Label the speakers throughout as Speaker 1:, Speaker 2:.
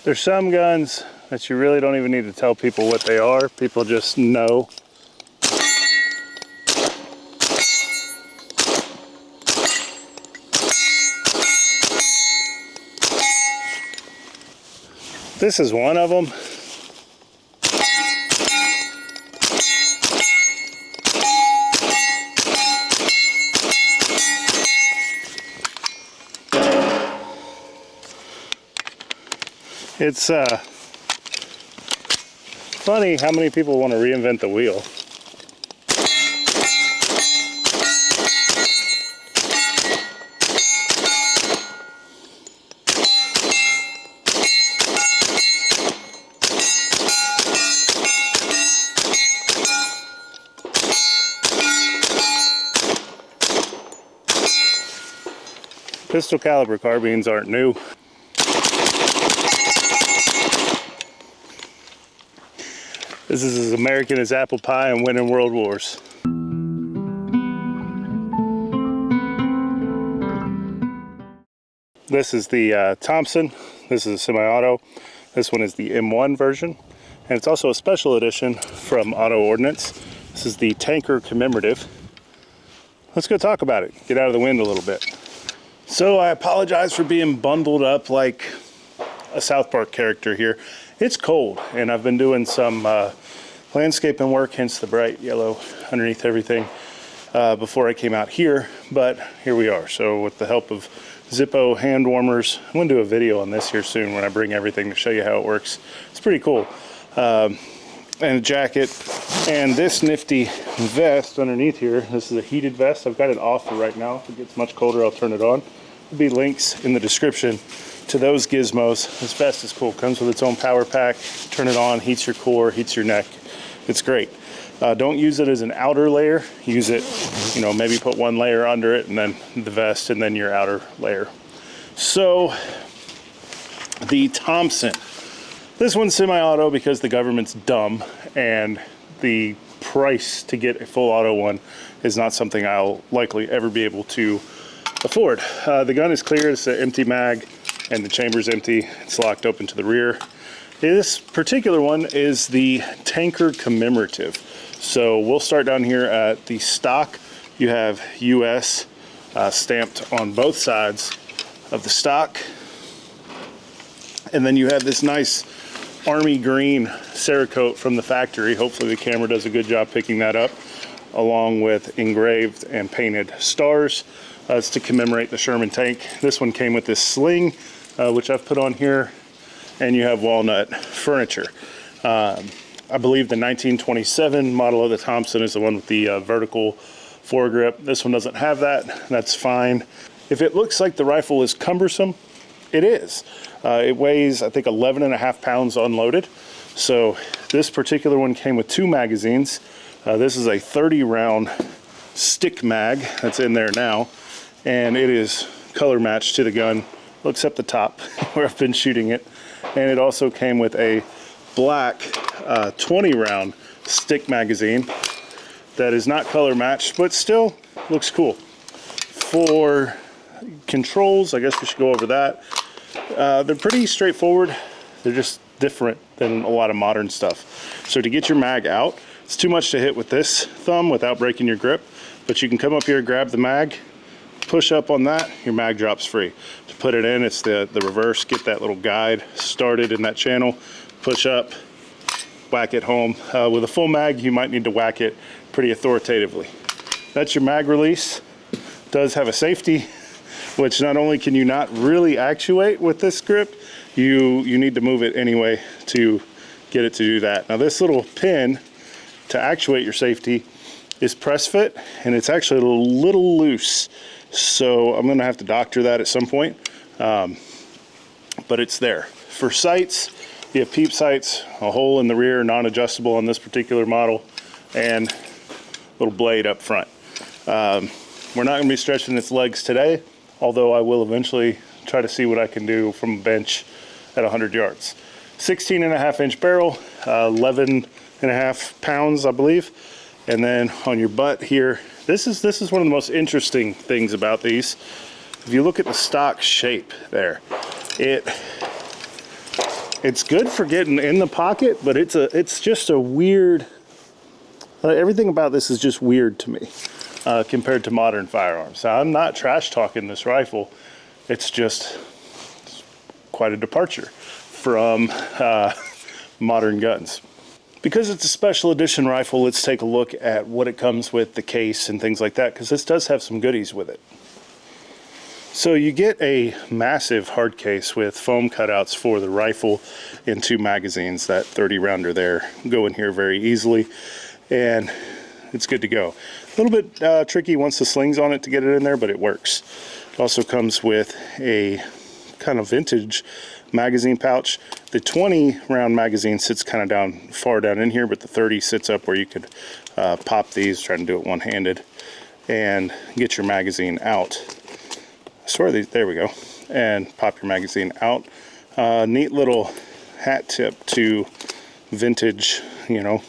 Speaker 1: There's some guns that you really don't even need to tell people what they are. People just know. This is one of them. It's funny how many people want to reinvent the wheel. Pistol caliber carbines aren't new. This is as American as apple pie and winning world wars. This is the Thompson. This is a semi-auto. This one is the M1 version. And it's also a special edition from Auto-Ordnance. This is the Tanker Commemorative. Let's go talk about it. Get out of the wind a little bit. So I apologize for being bundled up like a South Park character here. It's cold, and I've been doing some landscaping work, hence the bright yellow underneath everything, before I came out here, but here we are. So with the help of Zippo hand warmers, I'm gonna do a video on this here soon when I bring everything to show you how it works. It's pretty cool. And a jacket, and this nifty vest underneath here. This is a heated vest. I've got it off for right now. If it gets much colder, I'll turn it on. There'll be links in the description to those gizmos. This vest is cool. Comes with its own power pack. Turn it on, heats your core, heats your neck. It's great. Don't use it as an outer layer. Use it, you know, maybe put one layer under it and then the vest and then your outer layer. So the Thompson. This one's semi-auto because the government's dumb and the price to get a full auto one is not something I'll likely ever be able to afford. The gun is clear. It's an empty mag and the chamber's empty. It's locked open to the rear. This particular one is the Tanker Commemorative. So we'll start down here at the stock. You have US stamped on both sides of the stock. And then you have this nice army green Cerakote from the factory. Hopefully the camera does a good job picking that up, along with engraved and painted stars. It's to commemorate the Sherman tank. This one came with this sling, which I've put on here, and you have walnut furniture. I believe the 1927 model of the Thompson is the one with the vertical foregrip. This one doesn't have that. That's fine. If it looks like the rifle is cumbersome, it is. It weighs, I think, 11.5 pounds unloaded. So this particular one came with 2 magazines. This is a 30-round stick mag that's in there now, and it is color matched to the gun, except the top where I've been shooting it. And it also came with a black 20-round stick magazine that is not color matched, but still looks cool. For controls, I guess we should go over that. They're pretty straightforward. They're just different than a lot of modern stuff. So to get your mag out, it's too much to hit with this thumb without breaking your grip, but you can come up here, grab the mag, push up on that, your mag drops free. To put it in, it's the reverse. Get that little guide started in that channel, push up, whack it home. With a full mag, you might need to whack it pretty authoritatively. That's your mag release. It does have a safety, which not only can you not really actuate with this grip, you need to move it anyway to get it to do that. Now this little pin to actuate your safety is press fit, and it's actually a little loose. So I'm gonna have to doctor that at some point, but it's there. For sights, you have peep sights, a hole in the rear, non-adjustable on this particular model, and a little blade up front. We're not gonna be stretching its legs today, although I will eventually try to see what I can do from a bench at 100 yards. 16.5-inch barrel, 11.5 pounds, I believe. And then on your butt here, this is one of the most interesting things about these. If you look at the stock shape there, it's It's good for getting in the pocket, but it's just a weird, everything about this is just weird to me compared to modern firearms. Now, I'm not trash talking this rifle. It's just quite a departure from modern guns. Because it's a special edition rifle, let's take a look at what it comes with, the case and things like that, because this does have some goodies with it. So you get a massive hard case with foam cutouts for the rifle and 2 magazines. That 30 rounder there go in here very easily, and it's good to go. A little bit tricky once the sling's on it to get it in there, but it works. It also comes with a kind of vintage magazine pouch. The 20 round magazine sits kind of down far down in here, but the 30 sits up where you could pop these, trying to do it one-handed, and get your magazine out. There we go, and pop your magazine out. Neat little hat tip to vintage, you know,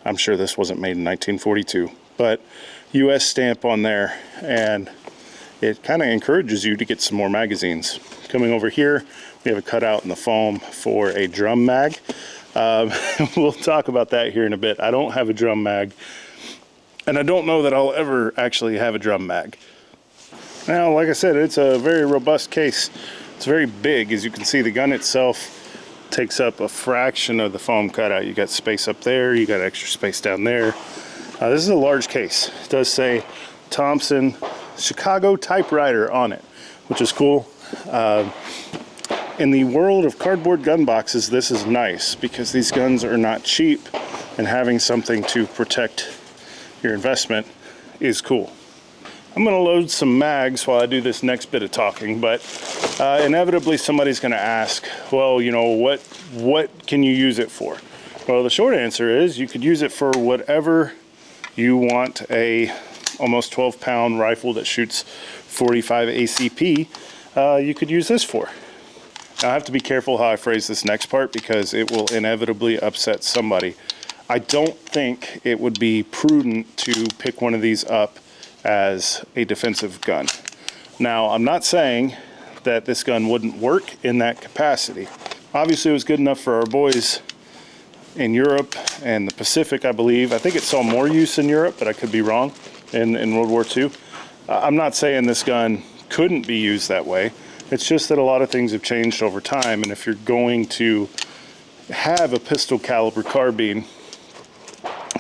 Speaker 1: I'm sure this wasn't made in 1942, but US stamp on there, and it kind of encourages you to get some more magazines. Coming over here, we have a cutout in the foam for a drum mag. We'll talk about that here in a bit. I don't have a drum mag, and I don't know that I'll ever actually have a drum mag. Now, like I said, it's a very robust case. It's very big. As you can see, the gun itself takes up a fraction of the foam cutout. You got space up there, you got extra space down there. This is a large case. It does say Thompson Chicago typewriter on it, which is cool. In the world of cardboard gun boxes, this is nice because these guns are not cheap, and having something to protect your investment is cool. I'm going to load some mags while I do this next bit of talking, but inevitably somebody's going to ask, well, you know, what can you use it for? Well, the short answer is you could use it for whatever you want. A almost 12-pound rifle that shoots 45 ACP, you could use this for. Now, I have to be careful how I phrase this next part because it will inevitably upset somebody. I don't think it would be prudent to pick one of these up as a defensive gun. Now, I'm not saying that this gun wouldn't work in that capacity. Obviously, it was good enough for our boys in Europe and the Pacific, I believe. I think it saw more use in Europe, but I could be wrong, in World War II. I'm not saying this gun couldn't be used that way. It's just that a lot of things have changed over time, and if you're going to have a pistol caliber carbine,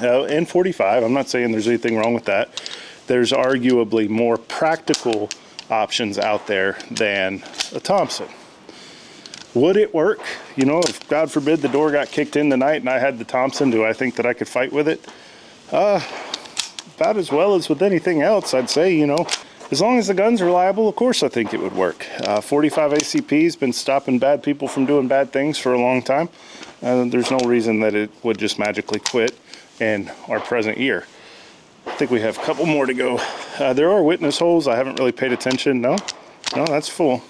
Speaker 1: and 45, I'm not saying there's anything wrong with that. There's arguably more practical options out there than a Thompson. Would it work? You know, if God forbid the door got kicked in tonight and I had the Thompson, do I think that I could fight with it? About as well as with anything else, I'd say, you know. As long as the gun's reliable, of course I think it would work. 45 ACP's been stopping bad people from doing bad things for a long time. There's no reason that it would just magically quit in our present year. I think we have a couple more to go. There are witness holes. I haven't really paid attention. No, that's full.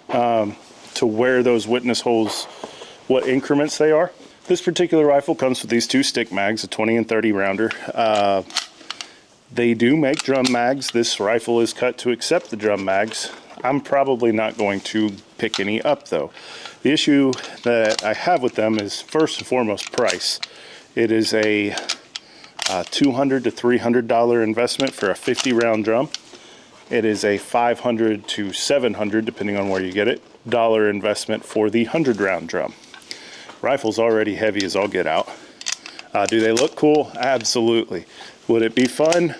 Speaker 1: To where those witness holes, what increments they are. This particular rifle comes with these 2 stick mags, a 20 and 30 rounder. They do make drum mags. This rifle is cut to accept the drum mags. I'm probably not going to pick any up though. The issue that I have with them is first and foremost price. It is a $200 to $300 investment for a 50 round drum. It is a $500 to $700, depending on where you get it, investment for the 100 round drum. Rifle's already heavy as all get out. Do they look cool? Absolutely. Would it be fun?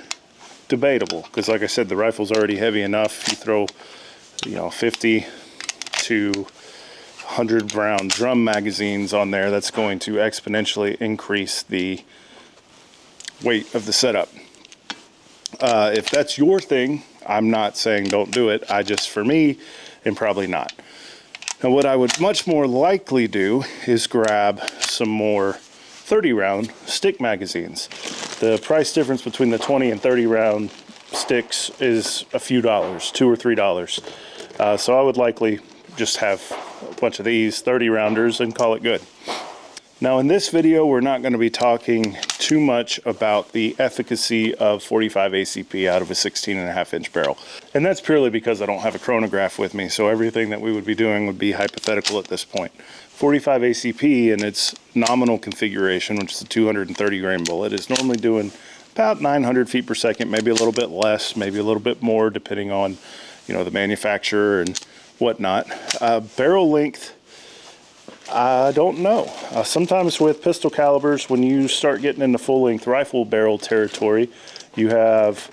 Speaker 1: Debatable, because like I said, the rifle's already heavy enough. You throw, you know, 50 to 100 round drum magazines on there, that's going to exponentially increase the weight of the setup. If that's your thing, I'm not saying don't do it. For me, and probably not. Now, what I would much more likely do is grab some more 30 round stick magazines. The price difference between the 20 and 30 round sticks is a few dollars, $2 or $3. So I would likely just have a bunch of these 30 rounders and call it good. Now in this video, we're not going to be talking too much about the efficacy of 45 ACP out of a 16.5 inch barrel. And that's purely because I don't have a chronograph with me, so everything that we would be doing would be hypothetical at this point. 45 ACP in its nominal configuration, which is a 230 grain bullet, is normally doing about 900 feet per second, maybe a little bit less, maybe a little bit more, depending on, you know, the manufacturer and whatnot. Barrel length, I don't know. Sometimes with pistol calibers, when you start getting into full-length rifle barrel territory, you have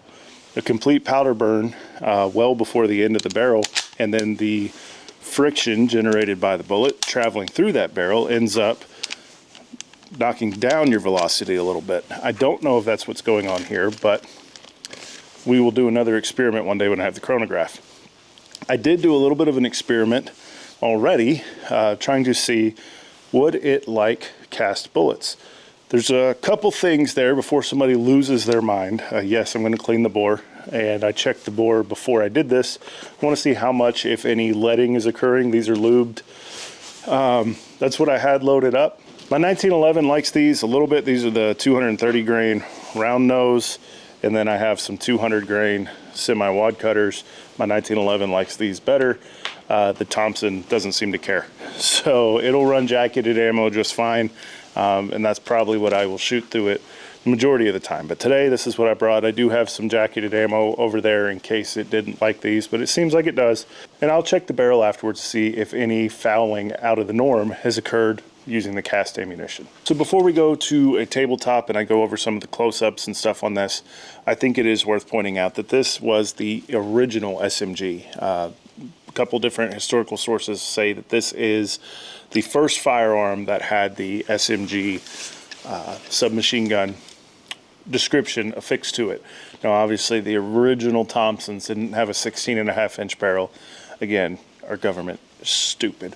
Speaker 1: a complete powder burn well before the end of the barrel, and then the friction generated by the bullet traveling through that barrel ends up knocking down your velocity a little bit. I don't know if that's what's going on here, but we will do another experiment one day when I have the chronograph. I did do a little bit of an experiment already, trying to see would it like cast bullets. There's a couple things there before somebody loses their mind. Yes, I'm going to clean the bore, and I checked the bore before I did this. I want to see how much, if any, leading is occurring. These are lubed. That's what I had loaded up. My 1911 likes these a little bit. These are the 230 grain round nose, and then I have some 200 grain semi-wad cutters. My 1911 likes these better. The Thompson doesn't seem to care. So it'll run jacketed ammo just fine, and that's probably what I will shoot through it the majority of the time. But today, this is what I brought. I do have some jacketed ammo over there in case it didn't like these, but it seems like it does. And I'll check the barrel afterwards to see if any fouling out of the norm has occurred using the cast ammunition. So before we go to a tabletop and I go over some of the close-ups and stuff on this, I think it is worth pointing out that this was the original SMG. A couple different historical sources say that this is the first firearm that had the SMG submachine gun description affixed to it. Now obviously the original Thompsons didn't have a 16.5 inch barrel. Again, our government is stupid.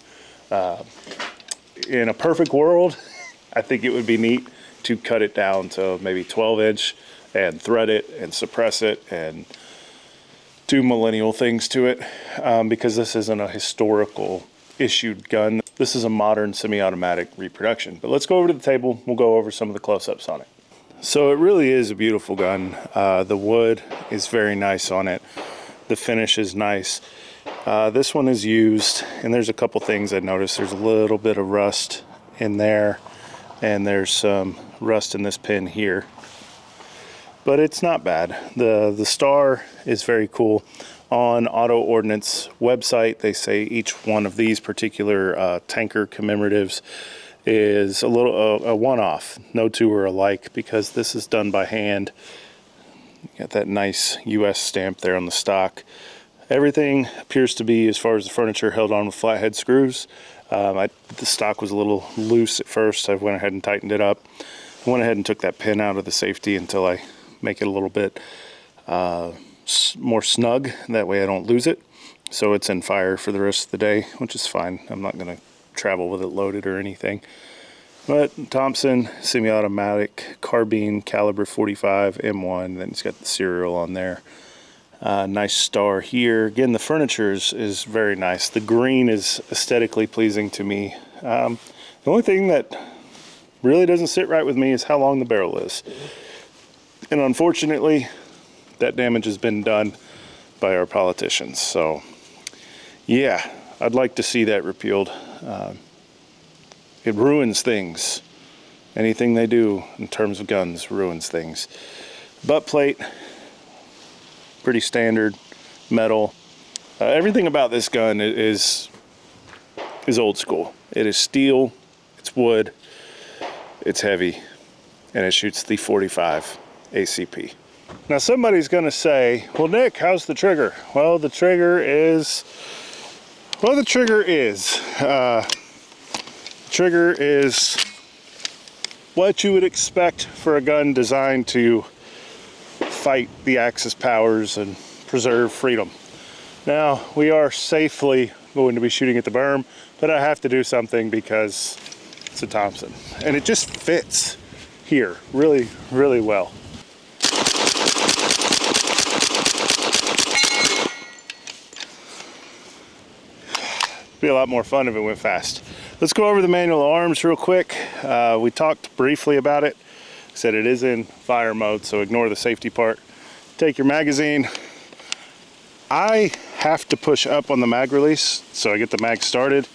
Speaker 1: In a perfect world, I think it would be neat to cut it down to maybe 12 inch and thread it and suppress it and do millennial things to it, because this isn't a historical issued gun. This is a modern semi-automatic reproduction. But let's go over to the table. We'll go over some of the close-ups on it. So it really is a beautiful gun. The wood is very nice on it. The finish is nice. This one is used, and there's a couple things I noticed. There's a little bit of rust in there, and there's some rust in this pin here. But it's not bad. The star is very cool. On Auto-Ordnance website, they say each one of these particular Tanker Commemoratives is a little a one-off. No two are alike because this is done by hand. You got that nice US stamp there on the stock. Everything appears to be, as far as the furniture, held on with flathead screws. The stock was a little loose at first. I went ahead and tightened it up. I went ahead and took that pin out of the safety until I make it a little bit more snug. That way I don't lose it. So it's in fire for the rest of the day, which is fine. I'm not going to travel with it loaded or anything. But Thompson semi-automatic carbine caliber 45 M1. Then it's got the serial on there. Nice star here. Again, the furniture is very nice. The green is aesthetically pleasing to me. The only thing that really doesn't sit right with me is how long the barrel is. And unfortunately, that damage has been done by our politicians. So, yeah, I'd like to see that repealed. It ruins things. Anything they do in terms of guns ruins things. Butt plate, pretty standard metal. Everything about this gun is old school. It is steel, it's wood, it's heavy, and it shoots the 45 ACP. Now somebody's gonna say, well, Nick, how's the trigger? Well, the trigger is what you would expect for a gun designed to fight the Axis powers and preserve freedom. Now, we are safely going to be shooting at the berm, but I have to do something because it's a Thompson. And it just fits here really, really well. It'd be a lot more fun if it went fast. Let's go over the manual arms real quick. We talked briefly about it. Said it is in fire mode, so ignore the safety part. Take your magazine. I have to push up on the mag release, so I get the mag started,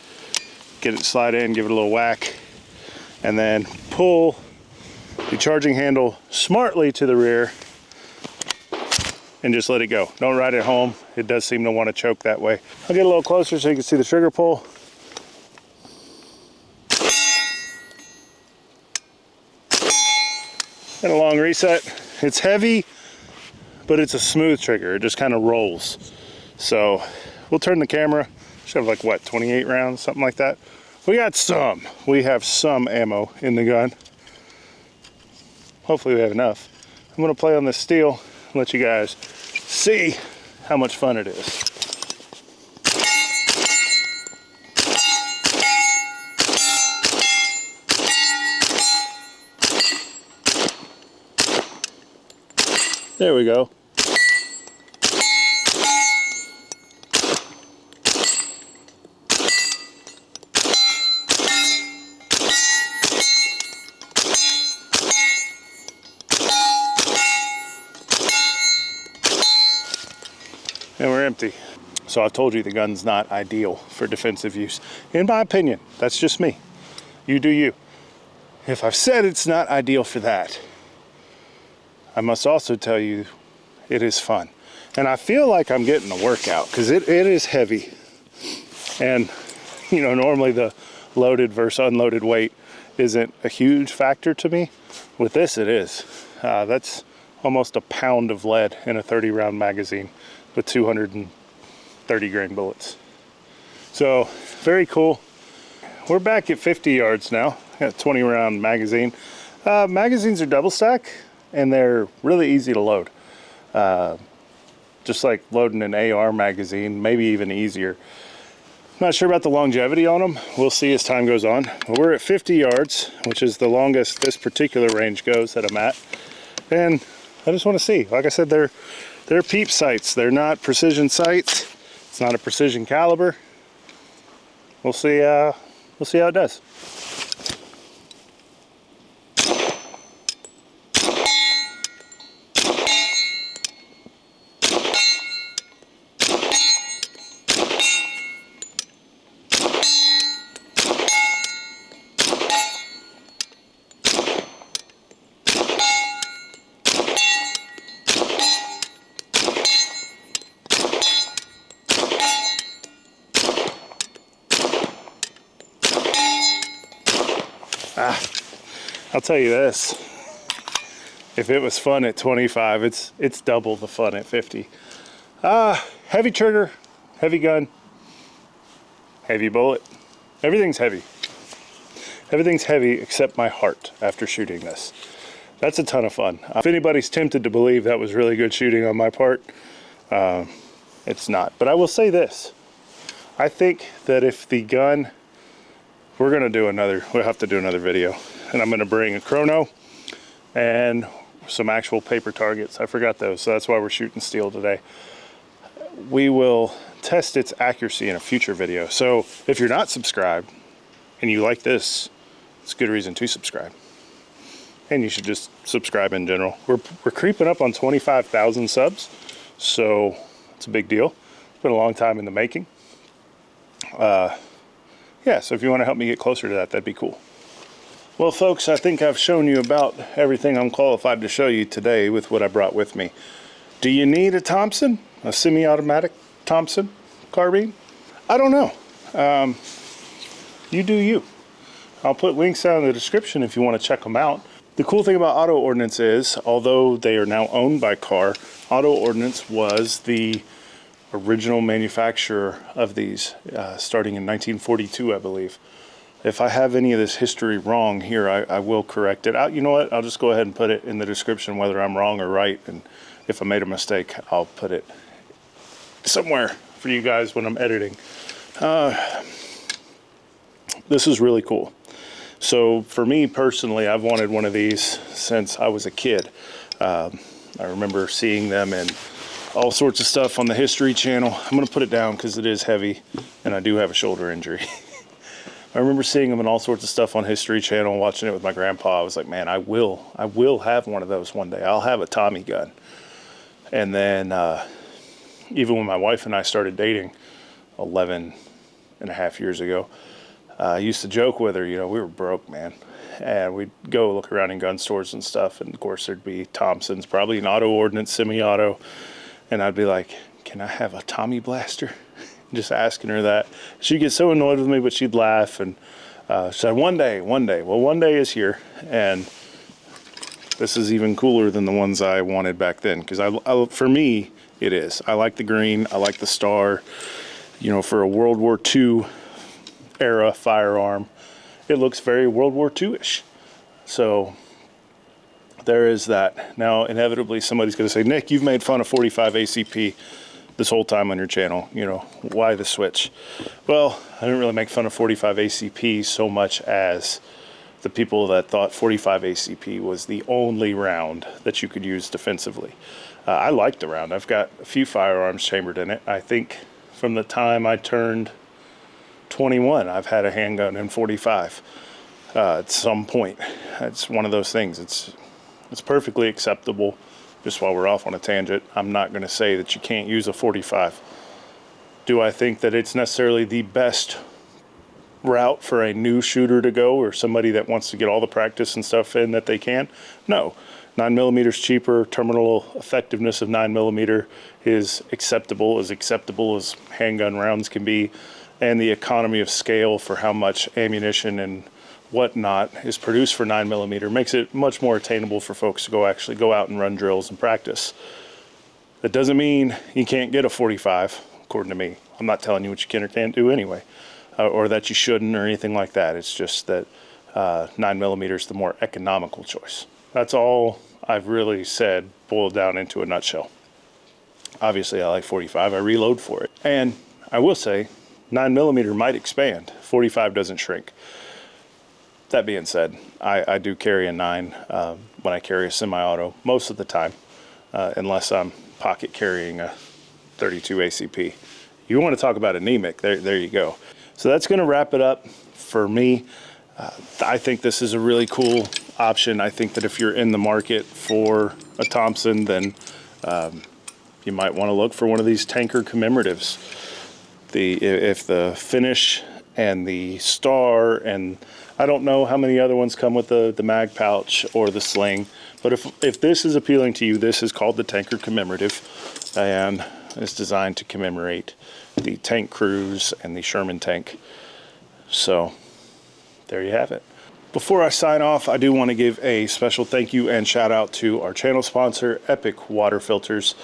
Speaker 1: get it slide in, give it a little whack, and then pull the charging handle smartly to the rear and just let it go. Don't ride it home. It does seem to want to choke that way. I'll get a little closer so you can see the trigger pull. And a long reset. It's heavy, but it's a smooth trigger. It just kind of rolls. So we'll turn the camera. Should have like what, 28 rounds, something like that. We have some ammo in the gun. Hopefully we have enough. I'm gonna play on this steel and let you guys see how much fun it is. There we go. And we're empty. So I've told you the gun's not ideal for defensive use. In my opinion, that's just me. You do you. If I've said it's not ideal for that, I must also tell you it is fun. And I feel like I'm getting a workout because it is heavy. And, you know, normally the loaded versus unloaded weight isn't a huge factor to me. With this, it is. That's almost a pound of lead in a 30 round magazine with 230 grain bullets. So very cool. We're back at 50 yards now. Got a 20 round magazine. Magazines are double stack and they're really easy to load. Just like loading an AR magazine, maybe even easier. Not sure about the longevity on them. We'll see as time goes on. But we're at 50 yards, which is the longest this particular range goes that I'm at. And I just want to see. Like I said, they're peep sights. They're not precision sights. It's not a precision caliber. We'll see how it does. I'll tell you this, if it was fun at 25, it's double the fun at 50. Heavy trigger, heavy gun, heavy bullet. Everything's heavy. Everything's heavy except my heart after shooting this. That's a ton of fun. If anybody's tempted to believe that was really good shooting on my part, it's not. But I will say this. I think that if the gun, we'll have to do another video. And I'm gonna bring a chrono and some actual paper targets. I forgot those, so that's why we're shooting steel today. We will test its accuracy in a future video. So if you're not subscribed and you like this, it's a good reason to subscribe. And you should just subscribe in general. We're creeping up on 25,000 subs, so it's a big deal. It's been a long time in the making. Yeah, so if you want to help me get closer to that, that'd be cool. Well, folks, I think I've shown you about everything I'm qualified to show you today with what I brought with me. Do you need a Thompson? A semi-automatic Thompson carbine? I don't know. You do you. I'll put links down in the description if you want to check them out. The cool thing about Auto-Ordnance is, although they are now owned by Carr, Auto-Ordnance was the original manufacturer of these, starting in 1942, I believe. If I have any of this history wrong here, I will correct it. You know what? I'll just go ahead and put it in the description whether I'm wrong or right. And if I made a mistake, I'll put it somewhere for you guys when I'm editing. This is really cool. So for me personally, I've wanted one of these since I was a kid. I remember seeing them in all sorts of stuff on the History Channel. I'm going to put it down because it is heavy and I do have a shoulder injury. I remember seeing them in all sorts of stuff on History Channel, watching it with my grandpa. I was like, man, I will have one of those one day. I'll have a Tommy gun. And then even when my wife and I started dating 11 and a half years ago, I used to joke with her, you know, we were broke, man. And we'd go look around in gun stores and stuff. And of course there'd be Thompsons, probably an Auto-Ordnance semi-auto. And I'd be like, can I have a Tommy blaster? Just asking her that. She'd get so annoyed with me, but she'd laugh. And she said, one day. Well, one day is here. And this is even cooler than the ones I wanted back then. Because for me, it is. I like the green. I like the star. You know, for a World War II era firearm, it looks very World War II-ish. So there is that. Now, inevitably, somebody's going to say, Nick, you've made fun of 45 ACP this whole time on your channel. You know, why the switch? Well, I didn't really make fun of 45 ACP so much as the people that thought 45 ACP was the only round that you could use defensively. I like the round. I've got a few firearms chambered in it. I think from the time I turned 21, I've had a handgun in 45 at some point. It's one of those things. It's perfectly acceptable. Just while we're off on a tangent, I'm not going to say that you can't use a 45. Do I think that it's necessarily the best route for a new shooter to go, or somebody that wants to get all the practice and stuff in that they can? No. 9mm is cheaper. Terminal effectiveness of 9mm is acceptable as handgun rounds can be. And the economy of scale for how much ammunition and whatnot is produced for 9mm makes it much more attainable for folks to actually go out and run drills and practice. That doesn't mean you can't get a 45, according to me. I'm not telling you what you can or can't do anyway, or that you shouldn't or anything like that. It's just that 9mm is the more economical choice. That's all I've really said, boiled down into a nutshell. Obviously, I like 45. I reload for it. And I will say, 9mm might expand. 45 doesn't shrink. That being said, I do carry a 9 when I carry a semi-auto most of the time, unless I'm pocket carrying a 32 ACP. You want to talk about anemic, there you go. So that's going to wrap it up for me. I think this is a really cool option. I think that if you're in the market for a Thompson, then you might want to look for one of these Tanker Commemoratives. If the finish and the star, and I don't know how many other ones come with the mag pouch or the sling, but if this is appealing to you, this is called the Tanker Commemorative, and it's designed to commemorate the tank crews and the Sherman tank. So there you have it. Before I sign off, I do want to give a special thank you and shout out to our channel sponsor, Epic Water Filters.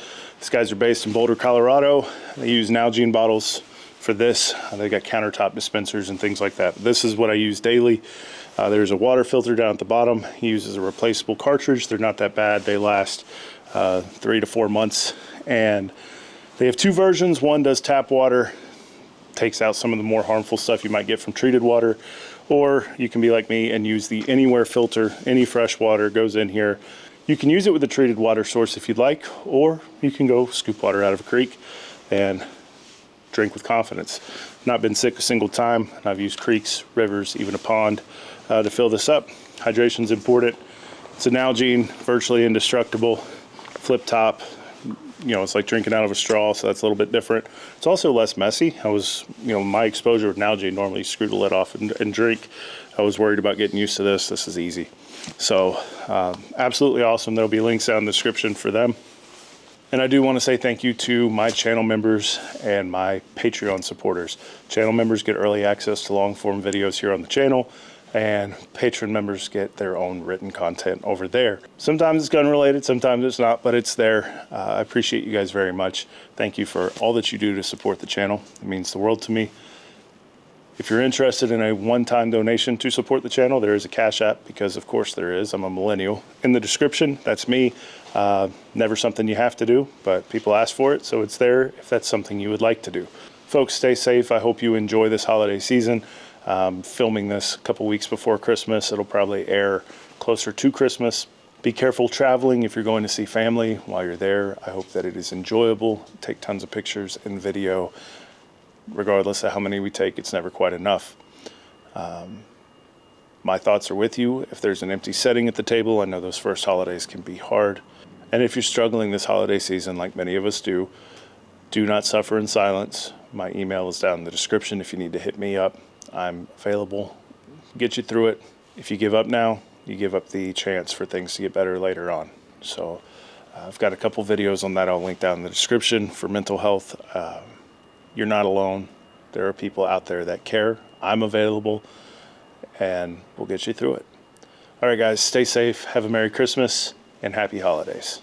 Speaker 1: These guys are based in Boulder, Colorado. They use Nalgene bottles for this. They got countertop dispensers and things like that. This is what I use daily. There's a water filter down at the bottom. He uses a replaceable cartridge. They're not that bad. They last 3 to 4 months. And they have two versions. One does tap water, takes out some of the more harmful stuff you might get from treated water. Or you can be like me and use the Anywhere filter. Any fresh water goes in here. You can use it with a treated water source if you'd like, or you can go scoop water out of a creek and drink with confidence. Not been sick a single time. I've used creeks, rivers, even a pond to fill this up. Hydration's important. It's an Nalgene, virtually indestructible, flip top. You know, it's like drinking out of a straw, so that's a little bit different. It's also less messy. My exposure with Nalgene, normally you screw the lid off and drink. I was worried about getting used to this. This is easy. So absolutely awesome. There'll be links down in the description for them. And I do want to say thank you to my channel members and my Patreon supporters. Channel members get early access to long form videos here on the channel, and patron members get their own written content over there. Sometimes it's gun related, sometimes it's not, but it's there. I appreciate you guys very much. Thank you for all that you do to support the channel. It means the world to me. If you're interested in a one-time donation to support the channel, there is a Cash App, because of course there is. I'm a millennial. In the description, that's me. Never something you have to do, but people ask for it, so it's there if that's something you would like to do. Folks, stay safe. I hope you enjoy this holiday season. Filming this a couple weeks before Christmas. It'll probably air closer to Christmas. Be careful traveling if you're going to see family while you're there. I hope that it is enjoyable. Take tons of pictures and video. Regardless of how many we take, it's never quite enough. My thoughts are with you. If there's an empty setting at the table, I know those first holidays can be hard. And if you're struggling this holiday season, like many of us do not suffer in silence. My email is down in the description if you need to hit me up. I'm available. Get you through it. If you give up now, you give up the chance for things to get better later on. So I've got a couple videos on that I'll link down in the description for mental health. You're not alone. There are people out there that care. I'm available, and we'll get you through it. All right, guys, stay safe. Have a Merry Christmas and Happy Holidays.